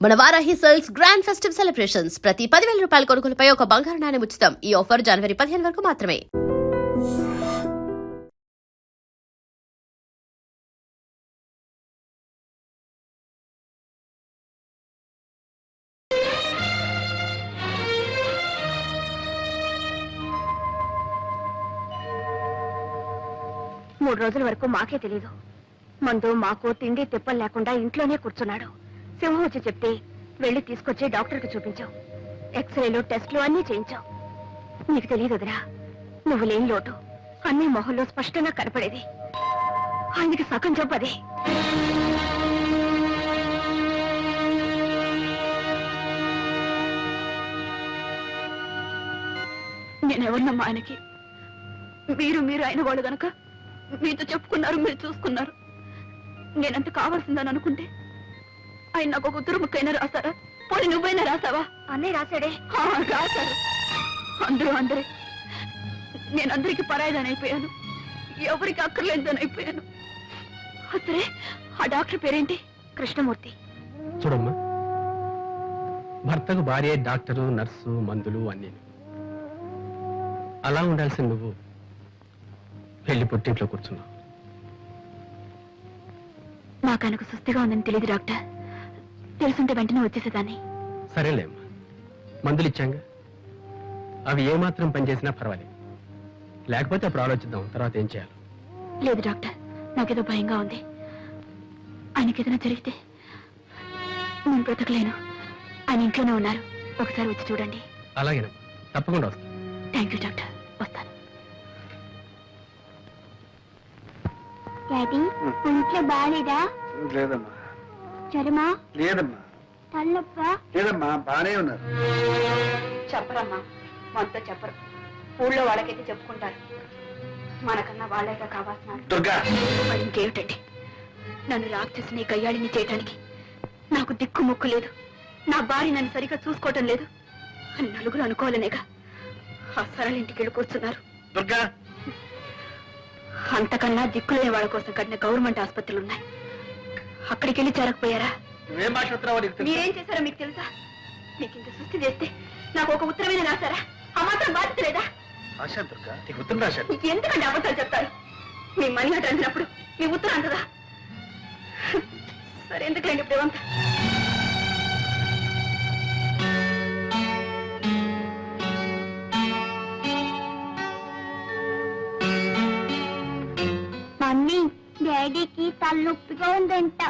మన Varahi sales grand festive celebrations ప్రతి 10,000 రూపాయల కొనుగోలుపై ఒక బంగారు నాణెం ఉచితం. ఈ ఆఫర్ జనవరి 15 వరకు మాత్రమే. మూడు రోజుల వరకు మాకే తెలీదు. మందు మాకు తిండి తిప్పలు లేకుండా ఇంట్లోనే కూర్చున్నాడు. సింహం వచ్చి చెప్తే వెళ్ళి తీసుకొచ్చి డాక్టర్కి చూపించావు. ఎక్స్రేలు టెస్టులు అన్నీ చేయించావు. నీకు తెలియదు వదిరా, నువ్వు లేని లోటు అన్ని మొహంలో స్పష్టంగా కనపడేది. ఆయనకి సగం జబ్బు అదే. నేనెవరినమ్మా ఆయనకి? మీరు అయిన వాళ్ళు గనక మీతో చెప్పుకున్నారు, మీరు చూసుకున్నారు. నేనంత కావాల్సిందని అనుకుంటే ఆయన నాకు ఒక ఉత్తరం ముక్కైనా రాశారా? పోనీ నువ్వైనా రాసావా? అన్నయ్య రాశాడే. రాశారు. అందరే. నేను అందరికి పరాయిదాని అయిపోయాను, ఎవరికి అక్కర్లేదని అయిపోయాను. అసలే ఆ డాక్టర్ పేరేంటి? కృష్ణమూర్తి. చూడమ్మా, భర్తకు భార్య డాక్టరు, నర్సు, మందులు అన్నీ. అలా ఉండాల్సిన నువ్వు వెళ్ళి పుట్టింట్లో కూర్చున్నావు. నాకు ఆయనకు సుస్థిగా ఉందని తెలియదు డాక్టర్. తెలుసుంటే వెంటనే వచ్చేసేదాన్ని. సరేలేమ్మా, మందులు ఇచ్చాంగా, అవి ఏమాత్రం పనిచేసినా పర్వాలేదు. లేకపోతే అప్పుడు ఆలోచిద్దాం తర్వాత ఏం చేయాలి. లేదు డాక్టర్, నాకేదో భయంగా ఉంది. ఆయనకి ఏదైనా జరిగితే నేను బ్రతకలేను. ఆయన ఇంట్లోనే ఉన్నారు, ఒకసారి వచ్చి చూడండి. అలాగేనమ్మా, తప్పకుండా వస్తాను. థ్యాంక్ యూ డాక్టర్, వస్తాను. డాడీ, ఇంట్లో బాగాలేదా? లేదమ్మా. జ్వరమా? లేదమ్మా. తలనొప్పా? లేదమ్మా, బానే ఉన్నారు. చెప్పరమ్మా, మనతో చెప్పరు. ఊళ్ళో వాళ్ళకైతే చెప్పుకుంటారు, మనకన్నా వాళ్ళైతే కావాల్సిన. దుర్గా, మరి ఇంకేమిటండి, నన్ను రాక్షసిని గయ్యాళిని చేయటానికి నాకు దిక్కు ముక్కు లేదు. నా భార్య నన్ను సరిగ్గా చూసుకోవటం లేదు అని నలుగురు అనుకోవాలనేగా ఆ సరళ ఇంటికి వెళ్ళి కూర్చున్నారు. దుర్గా, అంతకన్నా దిక్కులేని వాళ్ళ కోసం కట్టిన గవర్నమెంట్ ఆసుపత్రులు ఉన్నాయి, అక్కడికి వెళ్ళి చేరకపోయారా? నువ్వేం భాష మీరేం చేశారో మీకు తెలుసా? మీకు ఇంత సృష్టి చేస్తే నాకు ఒక ఉత్తరమైన రాశారా? ఆ మాత్రం బాధ్యత లేదా? ఆశా దుర్గా, నీకు ఉత్తరం రాశాను. మీకు ఎందుకంటే అబద్ధాలు చెప్తారు? మీ మనీ అటు అందినప్పుడు మీ ఉత్తరం అంతదా? సరే, ఎందుకులేండి ఇప్పుడు ఏమంతా. మమ్మీ, డాడీకి తలనొప్పిగా ఉందంట.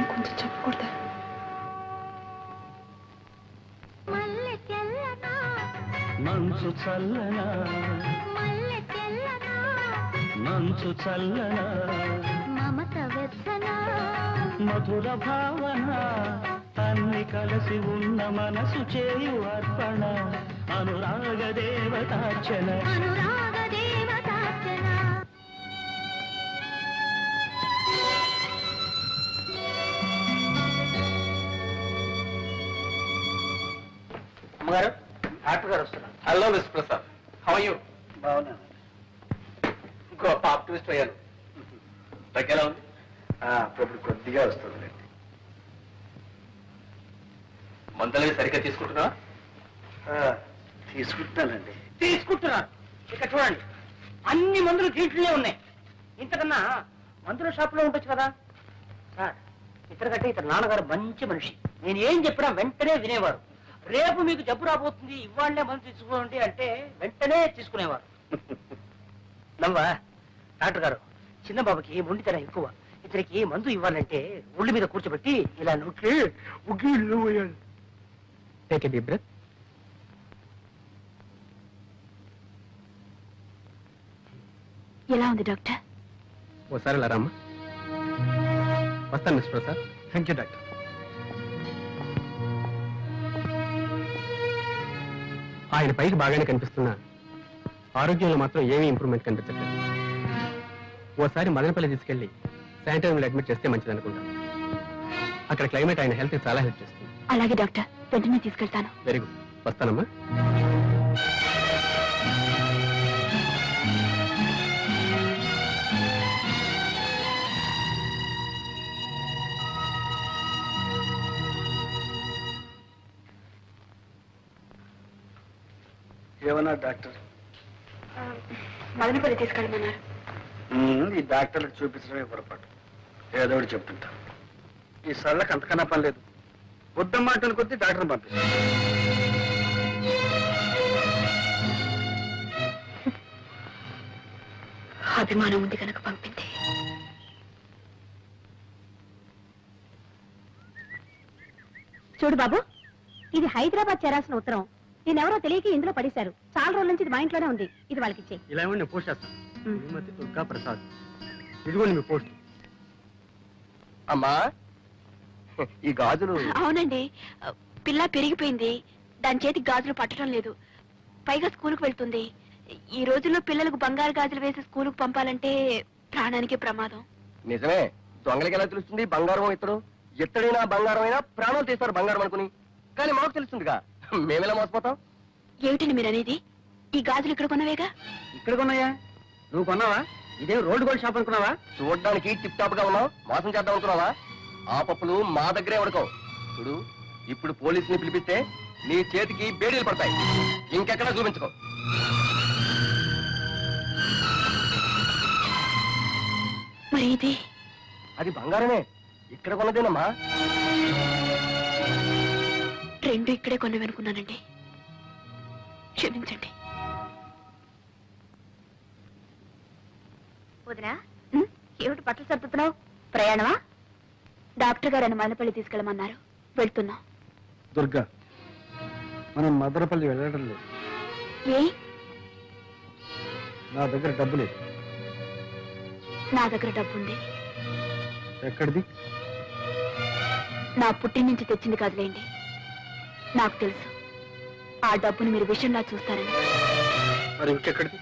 కొంచెం చెప్పకూడదా? మంచు చల్లనా, మంచు చల్లనా, మమత వెచ్చన మధుర భావన, అన్ని కలిసి ఉన్న మనసు చేయు అర్పణ, అనురాగ దేవతార్చన. అనురాగ దేవతార్చన. అమ్మగారు, డాక్టర్ గారు వస్తున్నారు. Hello miss Prasad, how are you? బాగున్నాను. గొప్ప ఆప్టిమిస్ట్ అయ్యాను. దగ్గర ఉంది. అప్పుడు కొద్దిగా వస్తుంది. మందులవి సరిగ్గా తీసుకుంటున్నా? తీసుకుంటానండి. తీసుకుంటున్నాను. ఇక్కడ చూడండి, అన్ని మందులు దీంట్లోనే ఉన్నాయి. ఇంతకన్నా మందుల షాపులో ఉండొచ్చు కదా సార్. ఇతరకంటే ఇతర నాన్నగారు మంచి మనిషి. నేను ఏం చెప్పినా వెంటనే వినేవారు. రేపు మీకు జబ్బు రాబోతుంది, ఇవాళ్లే మందు తీసుకోండి అంటే వెంటనే తీసుకునేవారు. నవ్వా డాక్టర్ గారు, చిన్న బాబుకి మొండితనం ఎక్కువ. ఇతనికి మందు ఇవ్వాలంటే ఒళ్ళు మీద కూర్చోబెట్టి ఇలా నొక్కి ఉగ్గిపోయాడు. Take a deep breath. ఎలా ఉంది డాక్టర్? ఓసారి ఇలా రామ్మా. వస్తాను miss Prasad. Thank you doctor. ఆయన పైకి బాగానే కనిపిస్తున్నా ఆరోగ్యంలో మాత్రం ఏమీ ఇంప్రూవ్మెంట్ కనిపించట్లేదు. ఓసారి మదనపల్లి తీసుకెళ్లి శానిటోరియంలో అడ్మిట్ చేస్తే మంచిది అనుకుంటాను. అక్కడ క్లైమేట్ ఆయన హెల్త్ చాలా హెల్ప్ చేస్తుంది. అలాగే డాక్టర్, వెంటనే తీసుకెళ్తాను. వెరీ గుడ్, వస్తానమ్మా. ఏమన్నా డాక్టర్? మదనపల్లి తీసుకెళ్ళమన్నారు. ఈ డాక్టర్లకు చూపించడమే పొరపాటు. ఏదో ఒకటి చెప్తుంటా. ఈ సళ్ళకి అంతకన్నా పని లేదు. వద్దమ్మాటను కొద్దీ డాక్టర్ని పంపిస్తాను. అభిమానం ఉంది కనుక పంపింది. చూడు బాబు, ఇది హైదరాబాద్ చేరాల్సిన ఉత్తరం. నేనెవరో తెలియక ఇందులో పడేశారు. చాలా రోజుల నుంచి ఇది మా ఇంట్లోనే ఉంది. ఇది వాళ్ళకి ఇచ్చే. ఇలా ఇవ్వండి, నేను పోస్ట్ చేస్తాను. శ్రీమతి దుర్గా ప్రసాద్, ఇదిగోండి మీ పోస్ట్. అమ్మా, ఈ గాజులు అవునండి, పిల్ల పెరిగిపోయింది. దాని చేతి గాజులు పట్టడం లేదు. పైగా స్కూలుకు వెళ్తుంది. ఈ రోజుల్లో పిల్లలకు బంగారు గాజులు వేసి స్కూలుకు పంపాలంటే ప్రాణానికి ప్రమాదం. నిజమే. దొంగలకి ఎలా తెలుస్తుంది బంగారం ఇతడు? ఎత్తడైనా బంగారం అయినా ప్రాణాలు తీస్తారు బంగారం అనుకుని. కానీ మాకు తెలుస్తుందిగా, మేమెలా మోసపోతాం? ఏమిటండి మీరు అనేది? ఈ గాజులు ఇక్కడ కొన్నవేగా? ఇక్కడ కొన్నాయా? నువ్వు కొన్నావా? ఇదేం రోడ్డు గోల్డ్ షాప్ అనుకున్నావా? చూడడానికి టిప్ టాప్ గా ఉన్నావు, మోసం చేద్దాం అనుకున్నావా? ఆ పప్పులు మా దగ్గరే ఉడకవు. చూడు, ఇప్పుడు పోలీసుని పిలిపిస్తే నీ చేతికి బేడీలు పడతాయి. ఇంకెక్కడా చూపించుకో. మరి ఇది? అది బంగారమే, ఇక్కడ కొన్నదేనమ్మా. రెండు ఇక్కడే కొన్నవనుకున్నానండి, క్షమించండి. వదినా, ఏమిటి బట్టలు సర్దుతున్నావు? ప్రయాణమా? డాక్టర్ గారు మదనపల్లి తీసుకెళ్ళమన్నారు, వెళ్తున్నా. దుర్గా, మనం మదనపల్లి వెళ్ళడం లేదు. ఏ? నా దగ్గర డబ్బు లేదు. నా దగ్గర డబ్బుంది. ఎక్కడిది? నా పుట్టిన నుంచి తెచ్చింది కాదులేండి. నాకు తెలుసు ఆ డబ్బుని మీరు విషయంలా చూస్తారని. మరి ఇంకెక్కడిది?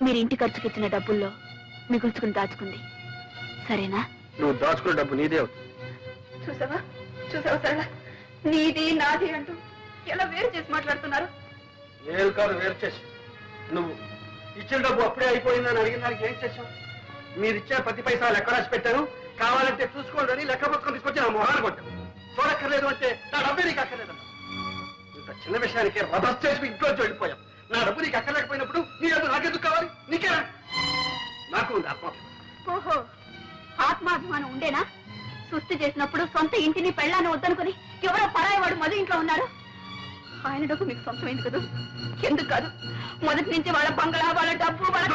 మీరు ఇంటి ఖర్చుకి ఇచ్చిన డబ్బుల్లో మిగుల్చుకుని దాచుకుంది. సరేనా? నువ్వు దాచుకున్న డబ్బు నీదే అవుతుంది. చూసావా చూసావా సరళ, నీది నాది అంటూ ఎలా వేరు చేసి మాట్లాడుతున్నారు. నేను కాదు వేరు చేసి, నువ్వు ఇచ్చిన డబ్బు అప్పుడే అయిపోయిందని అడిగిన దానికి ఏం చేశావు? మీరు ఇచ్చే 10 పైసా లెక్క రాసి పెట్టాను, కావాలంటే చూసుకోండి లెక్క పుస్తకం తీసుకొచ్చి నా మొహాన్ని కొట్టాను. చూడక్కర్లేదు అంటే నా డబ్బే నీకు అక్కర్లేదన్నా. ఇంత చిన్న విషయానికి రథస్ చేసి ఇంట్లో వెళ్ళిపోయాం. నా డబ్బు నీకు అక్కర్లేకపోయినప్పుడు నీ డబ్బు నాకెందుకు కావాలి? నీకేనా? నాకు ఉంది ఆత్మాభిమానం. ఓహో, ఆత్మాభిమానం ఉండేనా? సుస్థి చేసినప్పుడు సొంత ఇంటిని పెళ్ళాన్ని వద్దనుకుని ఎవరో పరాయి వాడు మధు ఇంట్లో ఉన్నారు. ఆయన డబ్బు మీకు సొంతమైంది కదా? ఎందుకు కాదు? మొదటి నుంచి వాళ్ళ బంగళా, వాళ్ళ డబ్బు, వాళ్ళ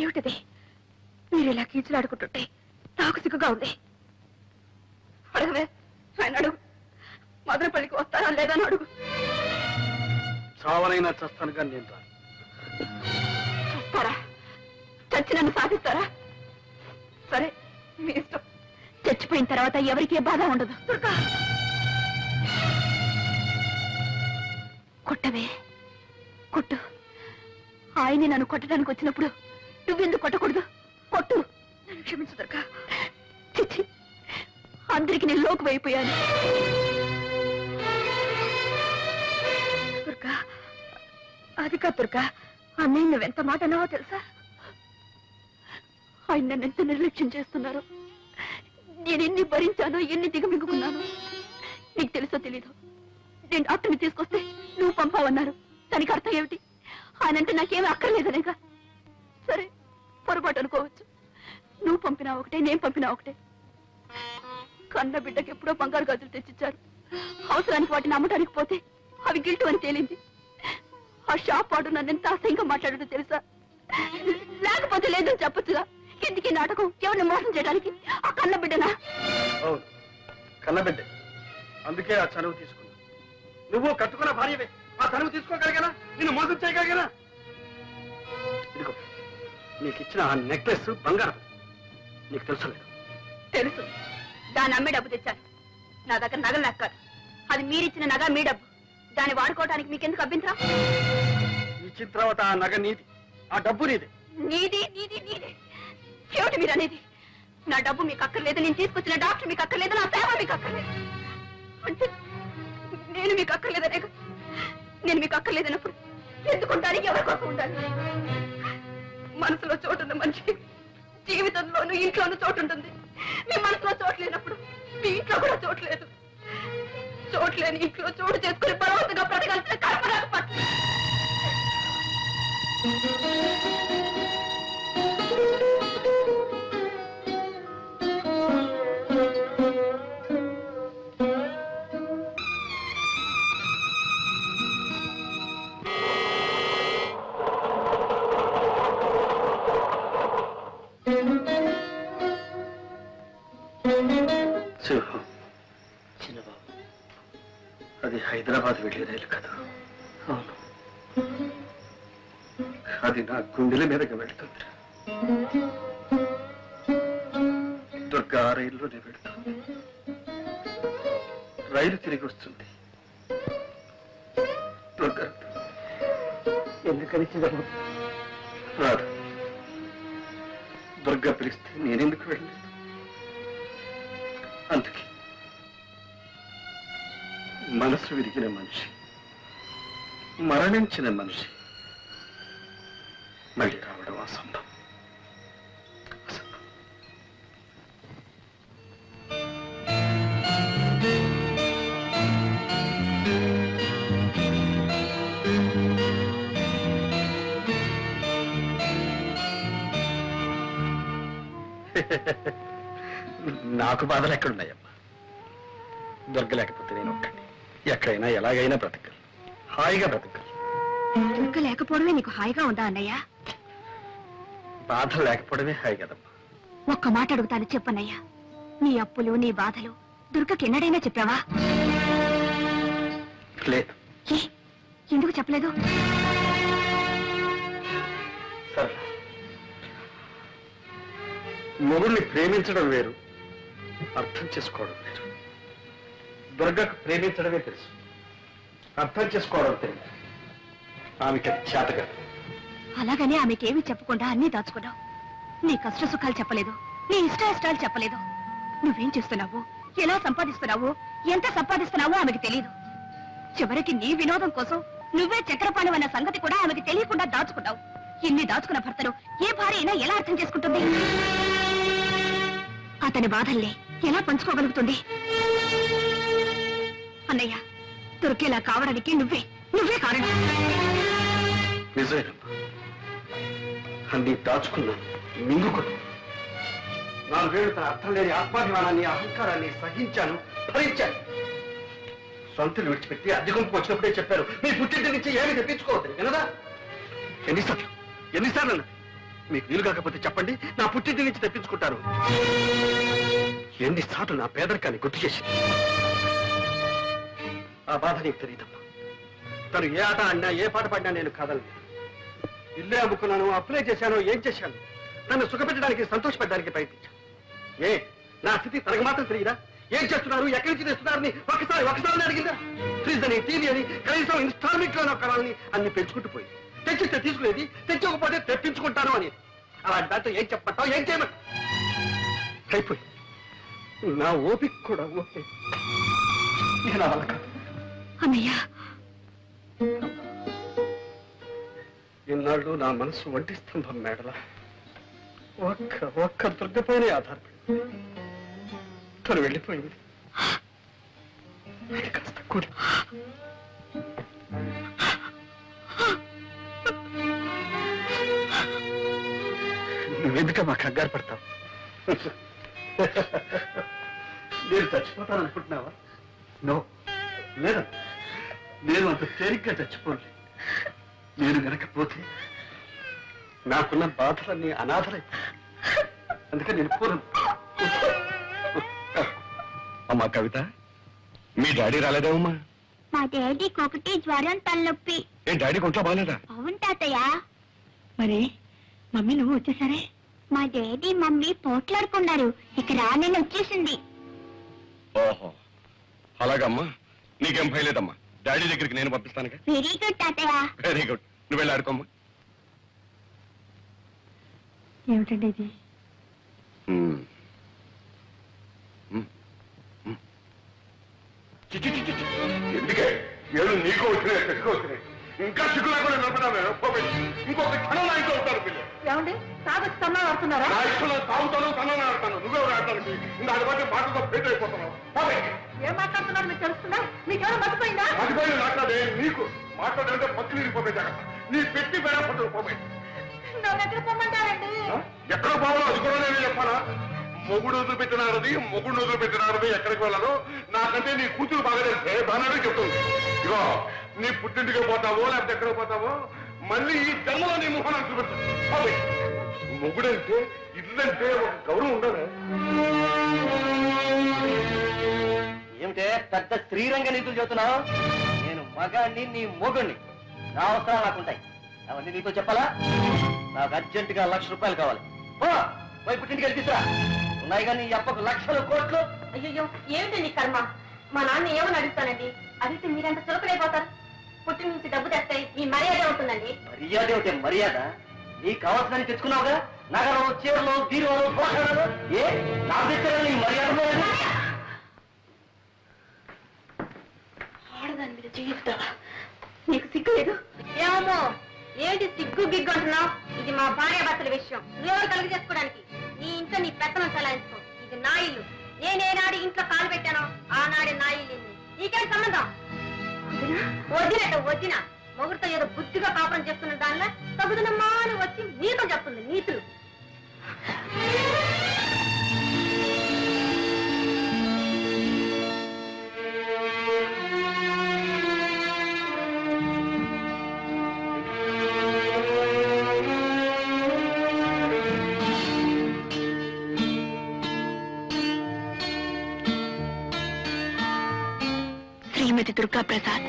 ఏమిటది? మీరు ఇలా కీచులాడుకుంటుంటే నాకు సిగ్గుగా ఉంది. అడగవే, ఆయన అడుగు. మదనపల్లికి వస్తారా లేదా అని అడుగు. చావనైనా చస్తాను కానీ నేను రాను. చూస్తారా? చచ్చి నన్ను సాధిస్తారా? సరే, మీ ఇష్టం. చచ్చిపోయిన తర్వాత ఎవరికీ బాధ ఉండదు. దుర్గా, కొట్టవే, కొట్టు. ఆయన్ని నన్ను కొట్టడానికి వచ్చినప్పుడు నువ్వెందుకు కొట్టకూడదు? కొట్టు. నన్ను క్షమించు దుర్గా. చిచ్చి, అందరికి నేను లోకు అయిపోయాను. దుర్గా, అది కాదు దుర్గా. అన్నయ్య నువ్వెంత మాట అన్నావో తెలుసా? ఆయన నన్ను ఎంత నిర్లక్ష్యం చేస్తున్నారు. నేను ఎన్ని భరించానో, ఎన్ని దిగమింగుకున్నాను. నీకు తెలుసో తెలీదు. నేను డాక్టర్ని తీసుకొస్తే నువ్వు పంపావన్నారు. దానికి అర్థం ఏమిటి? ఆయనంటే నాకేమీ అక్కర్లేదనేగా. సరే, పొరపాటు అనుకోవచ్చు. నువ్వు పంపినా ఒకటే, నేను పంపినా ఒకటే. కన్న బిడ్డకి ఎప్పుడో బంగారు గాజులు తెచ్చిచ్చారు. అవసరానికి వాటిని అమ్మటానికి పోతే అవి గిల్టు అని తేలింది. ఆ షాప్ వాడు నన్ను ఎంత అసహ్యంగా మాట్లాడటో తెలుసా? లేకపోతే లేదని చెప్పొచ్చుగా. ఎందుకు ఈ నాటకం? ఎవరిని మోసం చేయడానికి? ఆ కన్న బిడ్డనా? అవును, కన్నబిడ్డ. అందుకే ఆ చనువు తీసుకున్నా. నువ్వు కట్టుకున్న భార్యవే. ఆ చనువు తీసుకోగలిగానా? నిన్ను మోసం చేయగలిగానా? ఇదిగో, నీకు ఇచ్చిన ఆ నెక్లెస్ బంగారం. నీకు తెలుసలేదు. తెలుసు, దాన్ని అమ్మే డబ్బు తెచ్చాను. నా దగ్గర నగలు లెక్కారు. అది మీరిచ్చిన నగ మీ డబ్బు. దాన్ని వాడుకోవడానికి మీకెందుకు అభ్యంతరం? ఈ చిత్రవత ఆ నగ నీది, ఆ డబ్బు నీది. నీది నీది నీది ఏమిటి మీరు అనేది? నా డబ్బు మీకు అక్కర్లేదు, నేను తీసుకొచ్చిన డాక్టర్ మీకు అక్కర్లేదు, నా సేవ మీకు అక్కర్లేదు అంటే నేను మీకు అక్కర్లేదనే కదా? నేను మీకు అక్కర్లేదన్నప్పుడు ఎందుకుంటాను? ఎవరి కోసం ఉండాలి? మనసులో చోటున్న మనిషికి జీవితంలోనూ ఇంట్లోనూ చోటు ఉంటుంది. మీ మనసులో చోటు లేనప్పుడు మీ ఇంట్లో కూడా చోటు లేదు. చోట్లేని ఇంట్లో చోటు చేసుకుని బలవంతంగా బ్రతకాల్సిన కర్మ నాకు పట్టింది. చిన్నబాబు, అది హైదరాబాద్ వెళ్ళే రైలు కదా? అవును, అది నా గుండెల మీదకి వెళ్తుంది. దుర్గా ఆ రైల్లోనే వెళ్తుంది. రైలు తిరిగి వస్తుంది. దుర్గా ఎందుకని చిన్నబాబు రాదు. దుర్గా పిలిస్తే నేనెందుకు వెళ్ళలేదు? అందుకే మనసు విరిగిన మనిషి, మరణించిన మనిషి మళ్ళీ రావడం అసంభవం. నాకు బాధలు ఎక్కడున్నాయమ్మా? దుర్గ లేకపోతే నేను ఒక్కడిని ఎక్కడైనా ఎలాగైనా బ్రతకాలి, హాయిగా బ్రతకాలి. దుర్గ లేకపోవడమే నీకు హాయిగా ఉందా అన్నయ్య? బాధలు లేకపోవడమే హాయి కదమ్మా. ఒక్క మాట అడుగుతాను, చెప్పన్నయ్యా. నీ అప్పులు నీ బాధలు దుర్గకి ఎన్నడైనా చెప్పావా? లేదు. ఏ, ఎందుకు చెప్పలేదు? సరే, మొగుడిని ప్రేమించడం వేరు, అర్థం చేసుకోవడం వేరు. దుర్గకు ప్రేమించడమే తెలుసు, అర్థం చేసుకోవడం తెలియదు. ఆమెకి అది చేతగా. అలాగని ఆమెకేమీ చెప్పకుండా అన్నీ దాచుకున్నావు. నీ కష్ట సుఖాలు చెప్పలేదు, నీ ఇష్టాలు చెప్పలేదు. నువ్వేం చేస్తున్నావు, ఎలా సంపాదిస్తున్నావు, ఎంత సంపాదిస్తున్నావో ఆమెకి తెలియదు. చివరికి నీ వినోదం కోసం నువ్వే చక్రపాణి అన్న సంగతి కూడా ఆమెకి తెలియకుండా దాచుకున్నావు. ఇన్ని దాచుకున్న భర్తను ఏ భార్య అయినా ఎలా అర్థం చేసుకుంటుంది? అతని బాధల్ని ఎలా పంచుకోగలుగుతుంది? అన్నయ్య, దుర్గేలా కావడానికి నువ్వే కారణం. నిజమేనమ్మా, అన్ని దాచుకున్నాను, మింగుకున్నాను. 4 ఏళ్ళు తన అర్థం లేని ఆత్మాభిమానాన్ని, అహంకారాన్ని సహించాను, భరించాను. సొంతలు విడిచిపెట్టి అద్దెకుంపు వచ్చినప్పుడే చెప్పారు, మీ పుట్టింటి నుంచి ఏమీ తెప్పించుకోవద్దు. వినదా? ఎన్నిసార్లు అన్నది? మీకు వీలు కాకపోతే చెప్పండి, నా పుట్టింటి నుంచి తెప్పించుకుంటారు. ఎన్నిసార్లు నా పేదరికాన్ని గుర్తు చేసింది. ఆ బాధ నీకు తెలియదమ్మా. తను ఏ ఆట ఆడినా, ఏ పాట పాడినా నేను కాదలేదు. ఇల్లే అమ్ముకున్నాను, అప్లై చేశాను, ఏం చేశాను? తను సుఖపెట్టడానికి, సంతోషపెట్టడానికి ప్రయత్నించాను. నా స్థితి తనకు మాత్రం తెలియదా? ఏం చేస్తున్నారు, ఎక్కడి నుంచి తెస్తున్నారని ఒకసారి అడిగిందా? ఫ్రిడ్జ్ అని, టీవీ అని, కనీసం ఇన్స్టాల్మెంట్ లో కరాలని అన్ని పెంచుకుంటూ పోయి, తెచ్చిస్తే తీసుకునేది, తెచ్చకపోతే తెప్పించుకుంటాను అని. అలాంటి దాంతో ఏం చెప్పమంటావు, ఏం చేయమంటావు? అయిపోయి నా ఓపిక కూడా ఓకే. నేను వాళ్ళ కాదు. అన్నయ్యా, ఇన్నాళ్ళు నా మనసు ఒంటి స్తంభం మేడలా ఒక్క దుర్గపైనే ఆధారపడి తను వెళ్ళిపోయింది. అది కాస్త కూలి. నువ్వెందుకమ్మా కంగారు పడతావు? నేను చచ్చిపోతాననుకుంటున్నావా? నో, లేదా, నేను అంత తేలిగ్గా చచ్చిపోలే. నేను వెనకపోతే నాకున్న బాధలన్నీ అనాథలైపోయి. అందుకని నేను పోను. అమ్మా కవిత, మీ డాడీ రాలేదేమమ్మా? మా డాడీకి ఒకటి జ్వరం, తలనొప్పి. ఏ డాడీ కొంట్లో బాగాలేదా? అవును తాతయ్య. మరి మమ్మీ నువ్వు వచ్చేసరే మా డాడీ మమ్మీ పోట్లాడుకున్నారు. ఇక రానని వచ్చేసింది. ఓహో అలాగమ్మా, నీకేం భయలేదమ్మా. డాడీ దగ్గరికి నేను పంపిస్తానుగా. వెరీ గుడ్ తాతయ్య. వెరీ గుడ్, నువ్వు వెళ్ళి ఆడుకోమ్మా. ఏమిటండి ఇది? ఎందుకే ఏడు నీకు వచ్చినాయి, చెట్టుకు వచ్చినాయి. ఇంకా చిక్కు లేకుండా నిలబడాలి. ఇంకొక క్షణం నా ఇంట్లో ఉంటాను పిల్ల. ఏమండి తాగొచ్చి తన్నా ఆడుతున్నారా? నా ఇష్టంలో తాగుతాను, తనని ఆడతాను. నువ్వే ఆడటానికి దాని బట్టి మాటతో ఫెయిల్ అయిపోతున్నావు. ఏం మాట్లాడుతున్నారు మీకు తెలుస్తుందా? మీకేమైనా మర్చిపోయిందా? మర్చిపోయి మాట్లాడే నీకు మాట్లాడాలంటే పత్తి విరిగిపోతాయి జాగ్రత్త. నీ పెట్టి పేర పట్టుకు పోయి నన్ను ఎక్కడ పొమ్మంటారండి? ఎక్కడ పోవాలో అది కూడా నేను చెప్పాలా? మొగుడు వదిలిపెట్టినారది, మొగుడు వదిలిపెట్టినారది ఎక్కడికి వెళ్ళాలో నాకంటే నీ కూతురు బాగా తెలిసే బాగానే చెప్తుంది. ఇగో నీ పుట్టింటికి పోతావో లేకపోతే ఎక్కడికి పోతావో మళ్ళీ ఈ జన్మలో నీ ముఖాన్ని చూపెట్టావు. మొగుడంటే ఇల్లంటే ఒక గౌరవం ఉండదు. ఏమిటే పెద్ద శ్రీరంగ నీతులు చెబుతున్నావు? నేను మగాణ్ణి, నీ మొగుణ్ణి. నా అవసరాలు నాకుంటాయి. అవన్నీ నీతో చెప్పాలా? నాకు అర్జెంటుగా ₹1,00,000 కావాలి. పోయి పుట్టింటికి వెళ్ళి తీసురా. ఉన్నాయి కానీ ఈ అప్పకు లక్షలు కోట్లు. అయ్యో ఏమిటి నీ కర్మ? మా నాన్న ఏమని అడుగుతానండి? అడిగితే మీరంత చులకలైపోతారు. పుట్టి నుంచి డబ్బు తెస్తే మీ మర్యాద ఉంటుందండి. మర్యాద ఏమిటే మర్యాద? నీకు కావాల్సిన తెచ్చుకున్నావుగా. నగరం, చీరలు, బీరువాలు, పోషణలు. ఏ నాకు తెచ్చారా నీ మర్యాదలో? ఆడదాని మీద జీవితావా? నీకు సిగ్గు లేదు? ఏమో ఏంటి సిగ్గు గిగ్గు అంటున్నావు? ఇది మా భార్యాభర్తల విషయం. నువ్వెవరు కలుగు చేసుకోవడానికి? నీ ఇంట్లో నీ పెత్తనం చలాయించుకో. ఇది నా ఇల్లు. నేనేనాడు ఇంట్లో కాలు పెట్టానో ఆనాడే నా ఇల్లు. నీకేం సంబంధం? వదినట వదిన మొగుడితో ఏదో బుద్ధిగా కాపురం చేస్తున్న దానిలో తగుదనమ్మా అని వచ్చి నీతో చెప్తుంది నీతులు. శ్రీమతి దుర్గా ప్రసాద్.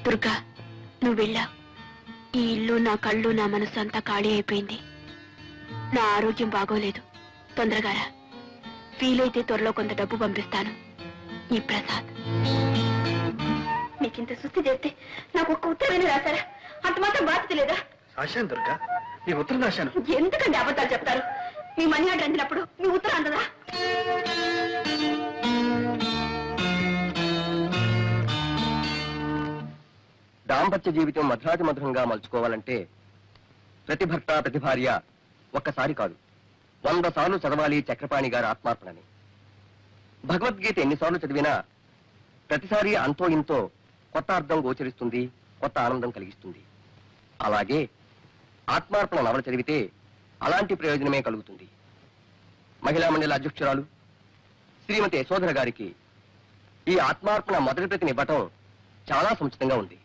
దుర్గా, నువ్వు వెళ్ళావు. ఈ ఇల్లు, నా కళ్ళు, నా మనసు అంతా ఖాళీ అయిపోయింది. నా ఆరోగ్యం బాగోలేదు. తొందరగా రా. వీలైతే త్వరలో కొంత డబ్బు పంపిస్తాను. ఈ ప్రసాద్. నీకింత సుస్థి చేస్తే నాకు ఒక్క ఉత్తరమైన రాశారా? అంత మాత్రం బాధ్యత లేదా? రాశాను దుర్గా, నీ ఉత్తరం రాశాను. ఎందుకండి అబద్ధాలు చెప్తారు? మీ మనీ ఆర్డర్ అందినప్పుడు మీ ఉత్తరం అందదా? దాంపత్య జీవితం మధురాతి మధురంగా మలుచుకోవాలంటే ప్రతి భర్త ప్రతి భార్య ఒక్కసారి కాదు 100 సార్లు చదవాలి చక్రపాణి గారి ఆత్మార్పణని. భగవద్గీత ఎన్నిసార్లు చదివినా ప్రతిసారి అంతో ఇంతో కొత్త అర్థం గోచరిస్తుంది, కొత్త ఆనందం కలిగిస్తుంది. అలాగే ఆత్మార్పణ నవల చదివితే అలాంటి ప్రయోజనమే కలుగుతుంది. మహిళా మండలి అధ్యక్షురాలు శ్రీమతి యశోధర గారికి ఈ ఆత్మార్పణ మొదటి ప్రతిని ఇవ్వటం చాలా సముచితంగా ఉంది.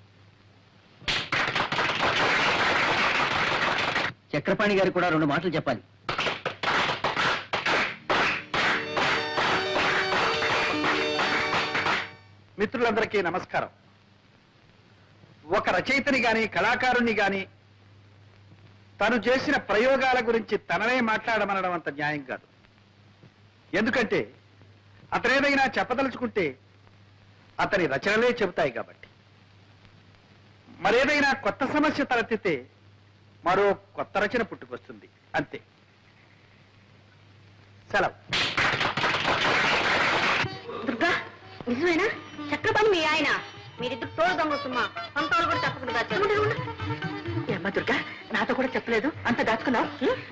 చక్రపాణి గారికి కూడా 2 మాటలు చెప్పాలి. మిత్రులందరికీ నమస్కారం. ఒక రచయితని గాని కళాకారుణ్ణి గాని తను చేసిన ప్రయోగాల గురించి తననే మాట్లాడమనడం అంత న్యాయం కాదు. ఎందుకంటే అతనేదైనా చెప్పదలుచుకుంటే అతని రచనలే చెబుతాయి కాబట్టి. మరేదైనా కొత్త సమస్య తలెత్తితే మరో కొత్త రచన పుట్టుకొస్తుంది, అంతే. సెలవు. దుర్గా, నిజమేనా? చక్రపాణి మీ ఆయన? మీరిద్దరు తోడు దొంగ సుమ్మా. సొంతాలు కూడా చెప్పకుండా అమ్మ దుర్గా, నాతో కూడా చెప్పలేదు. అంత దాచుకున్నావు.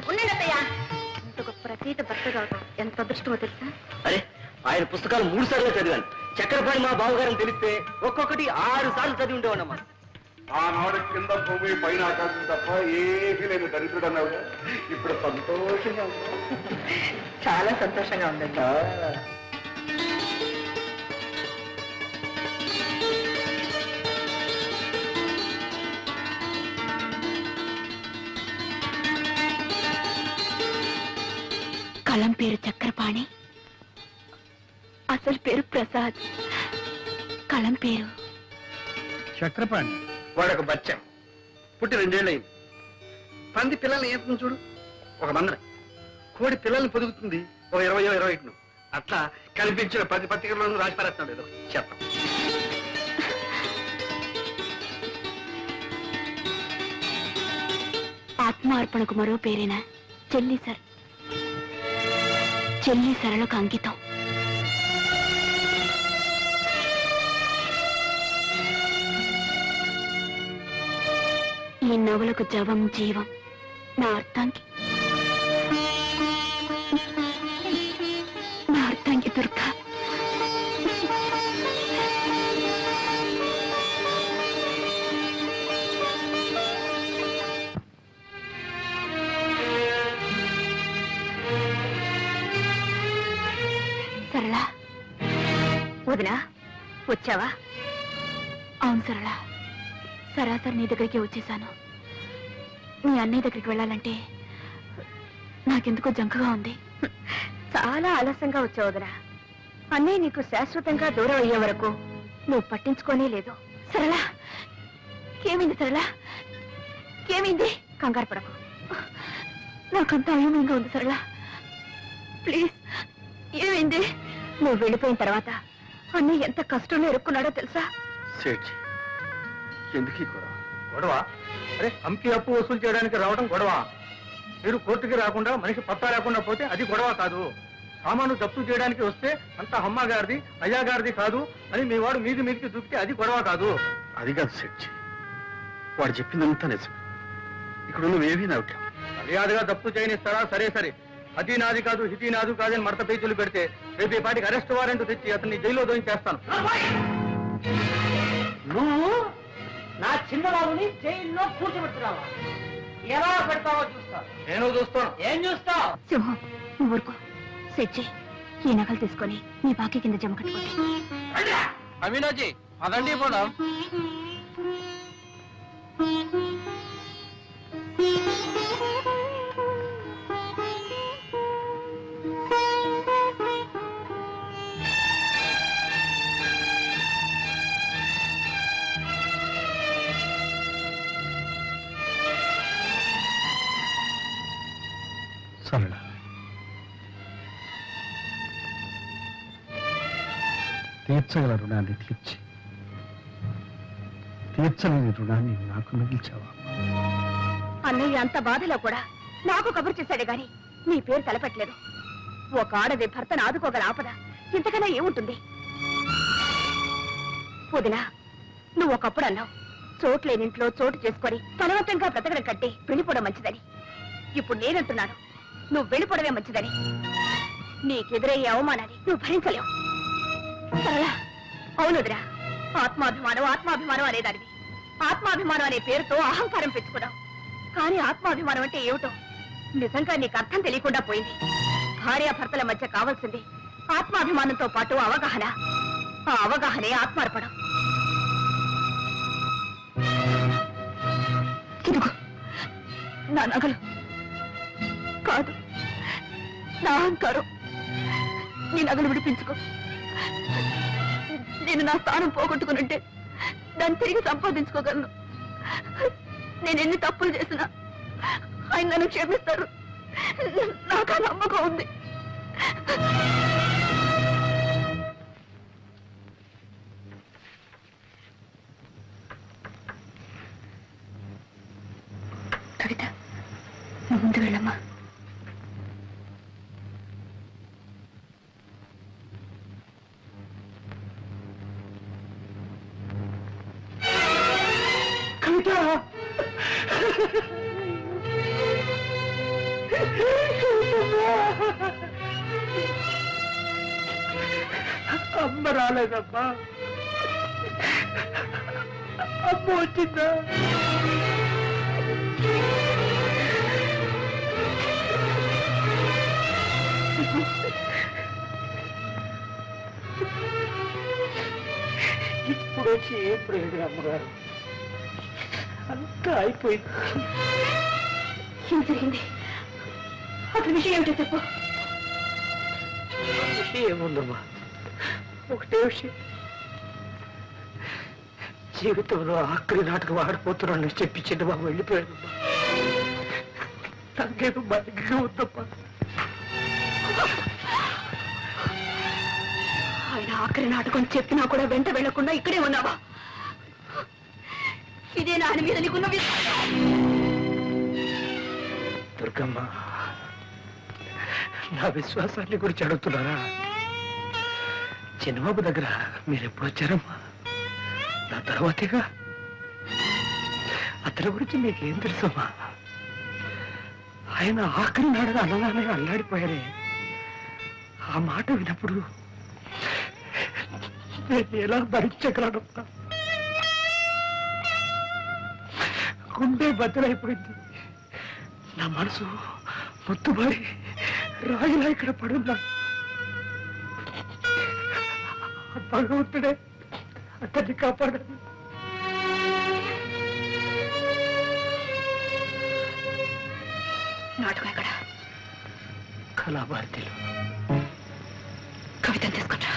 ఉండండి అత్తయ్య. ఇంత గొప్ప రచయిత భర్త కావడం ఎంత అదృష్టమో తెలుసా? అరే, ఆయన పుస్తకాలు 3 సార్లు చదివాను. చక్రపాణి మా బావగారని తెలిస్తే ఒక్కొక్కటి 6 సార్లు చదివి ఉండేవాడమ్మా. ఆనాడు కింద భూమి పైన ఆకాశం తప్ప ఏమీ లేని దరిద్రుడు అన్నావు. ఇప్పుడు సంతోషంగా చాలా సంతోషంగా ఉందండి. కలం పేరు చక్రపాణి, అసలు పేరు ప్రసాద్. కలం పేరు చక్రపాణి వాడొక బచ్చం పుట్టి 2 ఏళ్ళు అయింది. పంది పిల్లల్ని ఏం చూడు, ఒక మందన. కోడి పిల్లల్ని పొదుగుతుంది ఒక 20-21. అట్లా కనిపించిన 10 పత్రికలను రాసి పారేస్తున్నాడు ఏదో చెప్పం. ఆత్మార్పణకు మరో పేరేనా చెల్లి సర్. చెల్లి సరళకు అంకితం. ఈ నవలకు జవం జీవం నా అర్థానికి దుర్గా. సరళ వదినా వచ్చావా? అవును సరళ, సరాసరి నీ దగ్గరికి వచ్చేసాను. మీ అన్నయ్య దగ్గరికి వెళ్ళాలంటే నాకెందుకో జంకగా ఉంది. చాలా ఆలస్యంగా వచ్చావు వదినా. అన్నయ్య నీకు శాశ్వతంగా దూరం అయ్యే వరకు నువ్వు పట్టించుకోనే లేదు. సరళ ఏమైంది? సరళ ఏమైంది? కంగారు పడకు, నాకంతా అయోమయంగా ఉంది. సరళ ప్లీజ్, ఏమైంది? నువ్వు వెళ్ళిపోయిన తర్వాత అన్నయ్య ఎంత కష్టంలో ఇరుక్కున్నాడో తెలుసా? సేఠ్ ఎందుకు ఈ గొడవ? గొడవ? అరే అమ్కి అప్పు వసూలు చేయడానికి రావడం గొడవ. మీరు కోర్టుకి రాకుండా మనిషి పత్తా రాకుండా పోతే అది గొడవ కాదు. సామాను జప్తు చేయడానికి వస్తే అంతా అమ్మ గారిది అయ్యా గారిది కాదు అని మీ వాడు మీదికి దూకితే అది గొడవ కాదు. అది కాదు సేఠ్, వాడు చెప్పిందంతా నిజం. ఇక్కడ నువ్వేమీ నవ్వుతావు. మర్యాదగా జప్తు చేయనిస్తారా? సరే సరే, అది నాది కాదు ఇది నాది కాదని మడత పేజీలు పెడితే రేపు ఈ పాటికి అరెస్ట్ వారెంట్ తెచ్చి అతన్ని జైల్లో దోయించేస్తాను. నువ్వు నా చిన్నబాబుని జైల్లో కూర్చోబెట్టున్నావా? ఎలా పెడతావో చూస్తావు. నేను చూస్తాను. ఏం చూస్తావు? సింహం నువ్వు ఊరుకో. సెట్ చేయి, ఈ నగలు తీసుకొని నీ బాకీ కింద జమ కట్టుకోండి. అమీనాజీ అదండి పోదాం. సరళ, తీర్చగల రుణాన్ని తీర్చి తీర్చలేని రుణాన్ని నాకు మిగిల్చావా? అన్నయ్య అంత బాధలో కూడా నాకు కబురు చేశాడే గాని నీ పేరు తలపెట్టలేదు. ఒక ఆడది భర్తను ఆదుకోగల ఆపద ఇంతకన్నా ఏముంటుంది? వదినా, నువ్వు ఒకప్పుడు అన్నావు చోట్లేనింట్లో చోటు చేసుకొని బలవంతంగా బ్రతకడం కట్టి వెళ్ళిపోవడం మంచిదని. ఇప్పుడు నేనంటున్నాను నువ్వు వెళ్ళిపోవడమే మంచిదని. నీకెదురయ్యే అవమానాన్ని నువ్వు భరించలేవు. సరళ, అవును వదినా, ఆత్మాభిమానం అనేదానివి. ఆత్మాభిమానం అనే పేరుతో అహంకారం పెంచుకున్నావు. కానీ ఆత్మాభిమానం అంటే ఏమిటో నిజంగా నీకు అర్థం తెలియకుండా పోయింది. భార్యాభర్తల మధ్య కావాల్సింది ఆత్మాభిమానంతో పాటు అవగాహన. ఆ అవగాహనే ఆత్మార్పణం. ఇదిగో నా నగలు కాదు, నా అహంకారం. నీ నగలు విడిపించుకో. నేను నా స్థానం పోగొట్టుకునుంటే దాన్ని తిరిగి సంపాదించుకోగలను. నేను ఎన్ని తప్పులు చేసినా ఆయన నన్ను క్షమిస్తారు. నాకు ఆ నమ్మకం ఉంది. కవిత, నువ్వు ముందు వెళ్ళమ్మా. కవిత, అమ్మ రాలేదమ్మా. అమ్మ వచ్చిందా? ఇప్పుడు వచ్చి ఏం ప్రయోజనం అమ్మగారు? అంతా అయిపోయింది. ఏం జరిగింది? అసలు విషయం ఏమిటో చెప్పు. విషయం ఏముందమ్మా, ఒకటే విషయం. జీవితంలో ఆఖరి నాటకం ఆడిపోతున్నాను చెప్పి చిన్నబాబు వెళ్ళిపోయాడు. నాకేదో బతిగా ఉందమ్మా. ఆయన ఆఖరి నాటకం చెప్పినా కూడా వెంట వెళ్లకుండా ఇక్కడే ఉన్నావా? ఇదే ఆయన మీద నీకున్న విశ్వాసం. దుర్గమ్మ, నా విశ్వాసాన్ని గురించి అడుగుతున్నారా? చిన్నబాబు దగ్గర మీరు ఎప్పుడు వచ్చారమ్మా? నా తర్వాతేగా. అతని గురించి మీకేం తెలుసమ్మా? ఆయన ఆఖరి నాడని అన్నదానే అల్లాడిపోయారే. ఆ మాట విన్నప్పుడు నేను ఎలా భరించగలనమ్మా? గుండె బద్దలైపోయింది. నా మనసు మొత్తుబారి రాయిలా ఇక్కడ పడున్నా. భగవంతుడే అతన్ని కాపాడాలి. నాటకం ఎక్కడ? కళాభారతిలో. కవితను తీసుకుంటా.